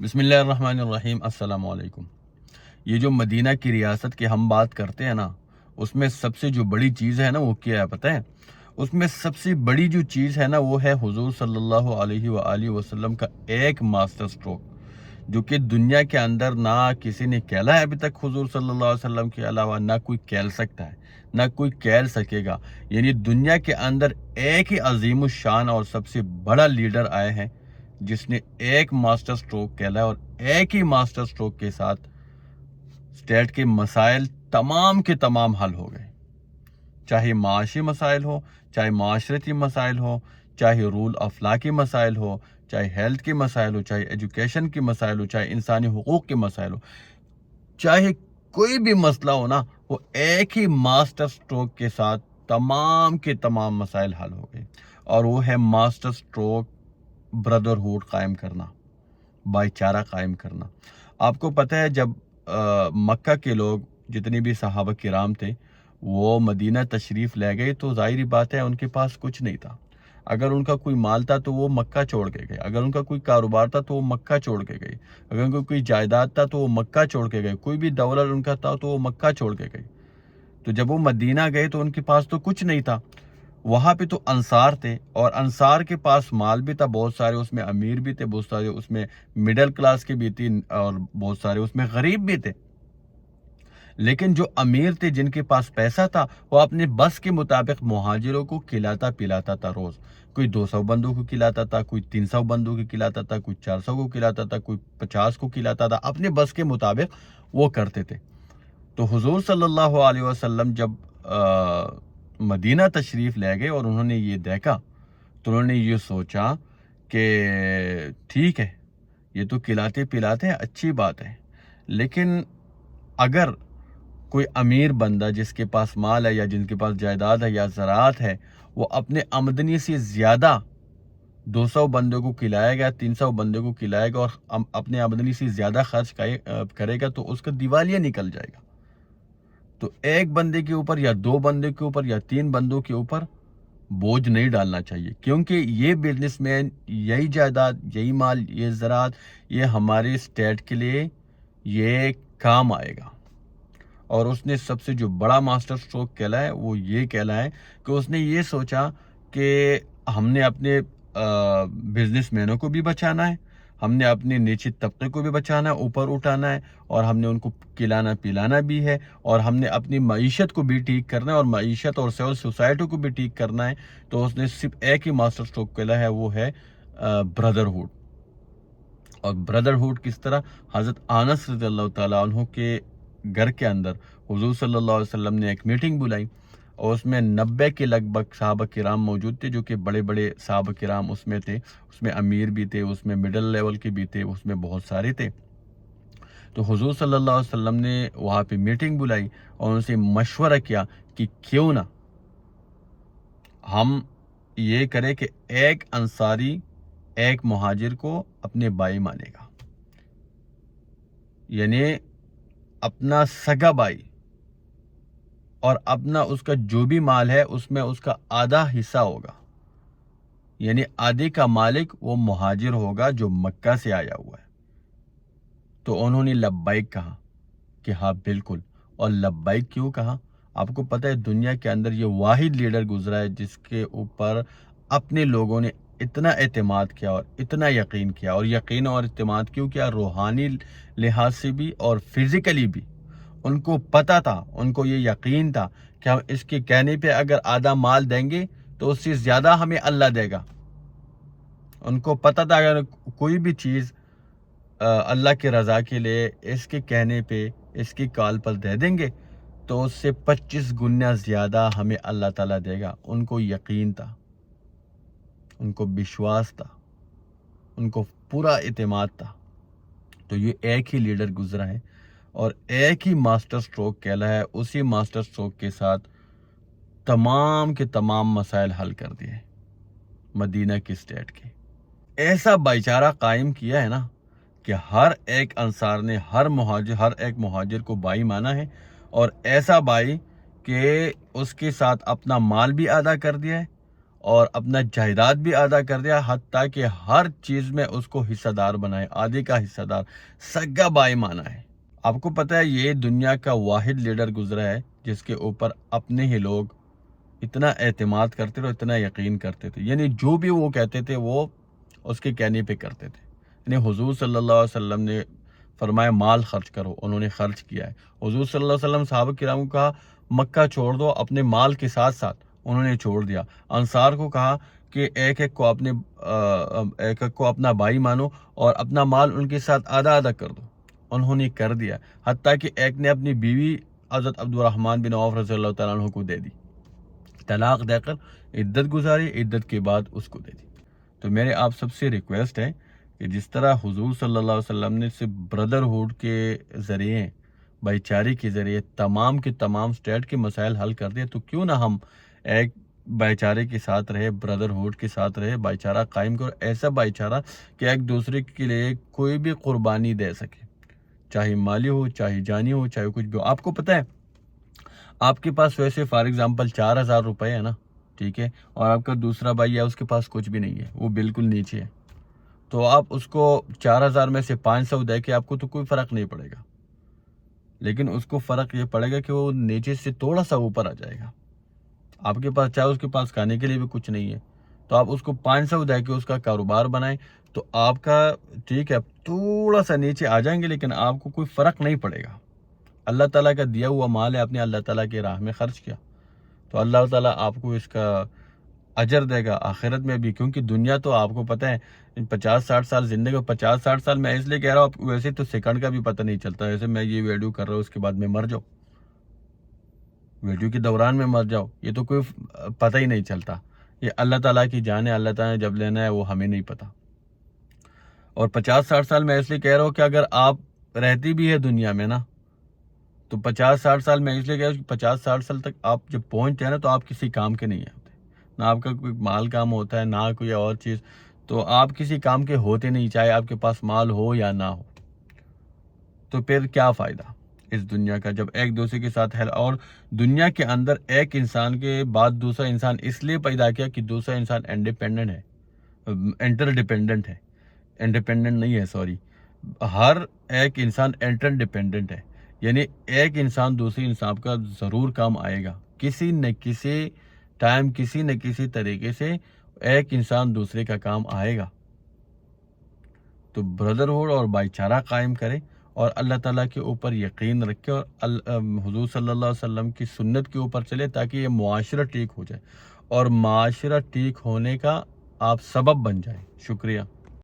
بسم اللہ الرحمن الرحیم۔ السلام علیکم۔ یہ جو مدینہ کی ریاست کی ہم بات کرتے ہیں نا، اس میں سب سے جو بڑی چیز ہے نا وہ کیا ہے پتہ ہے؟ اس میں سب سے بڑی جو چیز ہے نا وہ ہے حضور صلی اللہ علیہ وآلہ وسلم کا ایک ماسٹر سٹروک، جو کہ دنیا کے اندر نہ کسی نے کھیلا ہے ابھی تک حضور صلی اللہ علیہ وسلم کے علاوہ، نہ کوئی کھیل سکتا ہے، نہ کوئی کھیل سکے گا۔ یعنی دنیا کے اندر ایک ہی عظیم الشان اور سب سے بڑا لیڈر آئے ہیں جس نے ایک ماسٹر سٹروک کھیلا ہے، اور ایک ہی ماسٹر سٹروک کے ساتھ اسٹیٹ کے مسائل تمام کے تمام حل ہو گئے، چاہے معاشی مسائل ہو، چاہے معاشرتی مسائل ہو، چاہے رول آف لا کے مسائل ہو، چاہے ہیلتھ کے مسائل ہو، چاہے ایجوکیشن کے مسائل ہو، چاہے انسانی حقوق کے مسائل ہو، چاہے کوئی بھی مسئلہ ہو نا، وہ ایک ہی ماسٹر سٹروک کے ساتھ تمام کے تمام مسائل حل ہو گئے۔ اور وہ ہے ماسٹر سٹروک بردرہوڈ قائم کرنا، بھائی چارہ قائم کرنا۔ آپ کو پتہ ہے جب مکہ کے لوگ جتنے بھی صحابہ کرام تھے وہ مدینہ تشریف لے گئے تو ظاہری بات ہے ان کے پاس کچھ نہیں تھا۔ اگر ان کا کوئی مال تھا تو وہ مکہ چھوڑ کے گئے، اگر ان کا کوئی کاروبار تھا تو وہ مکہ چھوڑ کے گئے، اگر ان کا کوئی جائیداد تھا تو وہ مکہ چھوڑ کے گئے، کوئی بھی دولت ان کا تھا تو وہ مکہ چھوڑ کے گئے۔ تو جب وہ مدینہ گئے تو ان کے پاس تو کچھ نہیں تھا۔ وہاں پہ تو انصار تھے، اور انصار کے پاس مال بھی تھا بہت سارے، اس میں امیر بھی تھے بہت سارے، اس میں مڈل کلاس کے بھی تھے، اور بہت سارے اس میں غریب بھی تھے۔ لیکن جو امیر تھے، جن کے پاس پیسہ تھا، وہ اپنے بس کے مطابق مہاجروں کو کھلاتا پلاتا تھا روز۔ کوئی 200 بندوں کو کھلاتا تھا، کوئی 300 بندوں کو کھلاتا تھا، کوئی 400 کو کھلاتا تھا، کوئی 50 کو کھلاتا تھا، اپنے بس کے مطابق وہ کرتے تھے۔ تو حضور صلی اللہ علیہ وسلم جب مدینہ تشریف لے گئے اور انہوں نے یہ دیکھا تو انہوں نے یہ سوچا کہ ٹھیک ہے، یہ تو کھلاتے پلاتے ہیں، اچھی بات ہے، لیکن اگر کوئی امیر بندہ جس کے پاس مال ہے، یا جن کے پاس جائیداد ہے یا زراعت ہے، وہ اپنے آمدنی سے زیادہ 200 بندوں کو کھلائے گا، 300 بندوں کو کھلائے گا، اور اپنے آمدنی سے زیادہ خرچ کرے گا تو اس کا دیوالیہ نکل جائے گا۔ تو ایک بندے کے اوپر یا 2 بندے کے اوپر یا 3 بندوں کے اوپر بوجھ نہیں ڈالنا چاہیے، کیونکہ یہ بزنس مین، یہی جائیداد، یہی مال، یہ زراعت، یہ ہمارے اسٹیٹ کے لیے یہ کام آئے گا۔ اور اس نے سب سے جو بڑا ماسٹر سٹروک کھیلا ہے وہ یہ کھیلا ہے کہ اس نے یہ سوچا کہ ہم نے اپنے بزنس مینوں کو بھی بچانا ہے، ہم نے اپنے نیچے طبقے کو بھی بچانا ہے، اوپر اٹھانا ہے، اور ہم نے ان کو کھلانا پلانا بھی ہے، اور ہم نے اپنی معیشت کو بھی ٹھیک کرنا ہے، اور معیشت اور سول سوسائٹی کو بھی ٹھیک کرنا ہے۔ تو اس نے صرف ایک ہی ماسٹر سٹروک کھیلا ہے، وہ ہے بردرہوڈ۔ اور بردرہوڈ کس طرح؟ حضرت انس رضی اللہ تعالیٰ عنہ کے گھر کے اندر حضور صلی اللہ علیہ وسلم نے ایک میٹنگ بلائی، اور اس میں 90 کے لگ بھگ صحابہ کرام موجود تھے، جو کہ بڑے بڑے صحابہ کرام اس میں تھے، اس میں امیر بھی تھے، اس میں مڈل لیول کے بھی تھے، اس میں بہت سارے تھے۔ تو حضور صلی اللہ علیہ وسلم نے وہاں پہ میٹنگ بلائی اور ان سے مشورہ کیا کہ کیوں نہ ہم یہ کریں کہ ایک انصاری ایک مہاجر کو اپنے بھائی مانے گا، یعنی اپنا سگا بھائی، اور اپنا اس کا جو بھی مال ہے اس میں اس کا آدھا حصہ ہوگا، یعنی آدھے کا مالک وہ مہاجر ہوگا جو مکہ سے آیا ہوا ہے۔ تو انہوں نے لبیک کہا کہ ہاں بالکل۔ اور لبیک کیوں کہا؟ آپ کو پتہ ہے دنیا کے اندر یہ واحد لیڈر گزرا ہے جس کے اوپر اپنے لوگوں نے اتنا اعتماد کیا اور اتنا یقین کیا، اور یقین اور اعتماد کیوں کیا؟ روحانی لحاظ سے بھی اور فزیکلی بھی۔ ان کو پتہ تھا، ان کو یہ یقین تھا کہ ہم اس کے کہنے پہ اگر آدھا مال دیں گے تو اس سے زیادہ ہمیں اللہ دے گا۔ ان کو پتہ تھا اگر کوئی بھی چیز اللہ کے رضا کے لیے اس کے کہنے پہ، اس کی کال پر دے دیں گے تو اس سے 25 گنا زیادہ ہمیں اللہ تعالیٰ دے گا۔ ان کو یقین تھا، ان کو وشواس تھا، ان کو پورا اعتماد تھا۔ تو یہ ایک ہی لیڈر گزرا ہے اور ایک ہی ماسٹر سٹروک کھیلا ہے، اسی ماسٹر سٹروک کے ساتھ تمام کے تمام مسائل حل کر دیے مدینہ کی اسٹیٹ کے۔ ایسا بھائی چارہ قائم کیا ہے نا کہ ہر ایک انصار نے ہر ایک مہاجر کو بھائی مانا ہے، اور ایسا بھائی کہ اس کے ساتھ اپنا مال بھی ادا کر دیا ہے، اور اپنا جائیداد بھی ادا کر دیا، حتیٰ کہ ہر چیز میں اس کو حصہ دار بنائے، آدھے کا حصہ دار، سگا بائی مانا ہے۔ آپ کو پتہ ہے یہ دنیا کا واحد لیڈر گزرا ہے جس کے اوپر اپنے ہی لوگ اتنا اعتماد کرتے تھے، اتنا یقین کرتے تھے، یعنی جو بھی وہ کہتے تھے وہ اس کے کہنے پہ کرتے تھے۔ یعنی حضور صلی اللہ علیہ وسلم نے فرمایا مال خرچ کرو، انہوں نے خرچ کیا ہے۔ حضور صلی اللہ علیہ وسلم صحابہ کرام کو کہا مکہ چھوڑ دو، اپنے مال کے ساتھ ساتھ انہوں نے چھوڑ دیا۔ انصار کو کہا کہ ایک ایک کو اپنا بھائی مانو اور اپنا مال ان کے ساتھ آدھا آدھا کر دو، انہوں نے کر دیا۔ حتیٰ کہ ایک نے اپنی بیوی حضرت عبد الرحمن بن عوف رضی اللہ تعالیٰ عنہ کو دے دی، طلاق دے کر عدت گزاری، عدت کے بعد اس کو دے دی۔ تو میرے آپ سب سے ریکویسٹ ہے کہ جس طرح حضور صلی اللہ علیہ وسلم نے صرف بردرہوڈ کے ذریعے، بھائی چارے کے ذریعے تمام کے تمام سٹیٹ کے مسائل حل کر دیا، تو کیوں نہ ہم ایک بھائی چارے کے ساتھ رہے، بردرہوڈ کے ساتھ رہے، بھائی چارہ قائم کرو، ایسا بھائی چارہ کہ ایک دوسرے کے لیے کوئی بھی قربانی دے سکے، چاہے مالی ہو، چاہے جانی ہو، چاہے کچھ بھی ہو۔ آپ کو پتہ ہے آپ کے پاس ویسے فار ایگزامپل 4,000 روپے ہے نا، ٹھیک ہے، اور آپ کا دوسرا بھائی ہے اس کے پاس کچھ بھی نہیں ہے، وہ بالکل نیچے ہے، تو آپ اس کو 4,000 میں سے 500 دے کے آپ کو تو کوئی فرق نہیں پڑے گا، لیکن اس کو فرق یہ پڑے گا کہ وہ نیچے سے تھوڑا سا اوپر آ جائے گا۔ آپ کے پاس چاہے اس کے پاس کھانے کے لیے بھی کچھ نہیں ہے، تو آپ اس کو 500 دے کے اس کا کاروبار بنائیں، تو آپ کا ٹھیک ہے تھوڑا سا نیچے آ جائیں گے، لیکن آپ کو کوئی فرق نہیں پڑے گا۔ اللہ تعالیٰ کا دیا ہوا مال ہے، آپ نے اللہ تعالیٰ کی راہ میں خرچ کیا، تو اللہ تعالیٰ آپ کو اس کا اجر دے گا آخرت میں بھی، کیونکہ دنیا تو آپ کو پتہ ہے 50-60 سال زندگی، 50-60 سال میں اس لیے کہہ رہا ہوں، ویسے تو سیکنڈ کا بھی پتہ نہیں چلتا، ویسے میں یہ ویڈیو کر رہا ہوں اس کے بعد میں مر جاؤں، ویڈیو کے دوران میں مر جاؤ، یہ تو کوئی پتہ ہی نہیں چلتا، یہ اللہ تعالیٰ کی جان ہے، اللہ تعالیٰ نے جب لینا ہے وہ ہمیں نہیں پتہ۔ اور 50-60 سال میں اس لیے کہہ رہا ہوں کہ اگر آپ رہتی بھی ہے دنیا میں نا، تو 50-60 سال میں اس لیے کہہ رہا ہوں کہ 50-60 سال تک آپ جب پہنچتے ہیں نا، تو آپ کسی کام کے نہیں ہوتے، نہ آپ کا کوئی مال کام ہوتا ہے، نہ کوئی اور چیز، تو آپ کسی کام کے ہوتے نہیں، چاہے آپ کے پاس مال ہو یا نہ ہو، تو پھر کیا فائدہ اس دنیا کا جب ایک دوسرے کے ساتھ ہے۔ اور دنیا کے اندر ایک انسان کے بعد دوسرا انسان اس لیے پیدا کیا کہ دوسرا انسان انڈیپینڈنٹ ہے، انٹر ڈیپینڈنٹ ہے، انڈیپینڈنٹ نہیں ہے، سوری، ہر ایک انسان انٹر ڈیپینڈنٹ ہے، یعنی ایک انسان دوسری انسان کا ضرور کام آئے گا، کسی نہ کسی ٹائم، کسی نہ کسی طریقے سے ایک انسان دوسرے کا کام آئے گا۔ تو بردرہوڈ اور بھائی چارہ قائم کرے اور اللہ تعالیٰ کے اوپر یقین رکھے اور حضور صلی اللہ علیہ وسلم کی سنت کے اوپر چلے، تاکہ یہ معاشرہ ٹھیک ہو جائے اور معاشرہ ٹھیک ہونے کا آپ سبب بن جائیں۔ شکریہ۔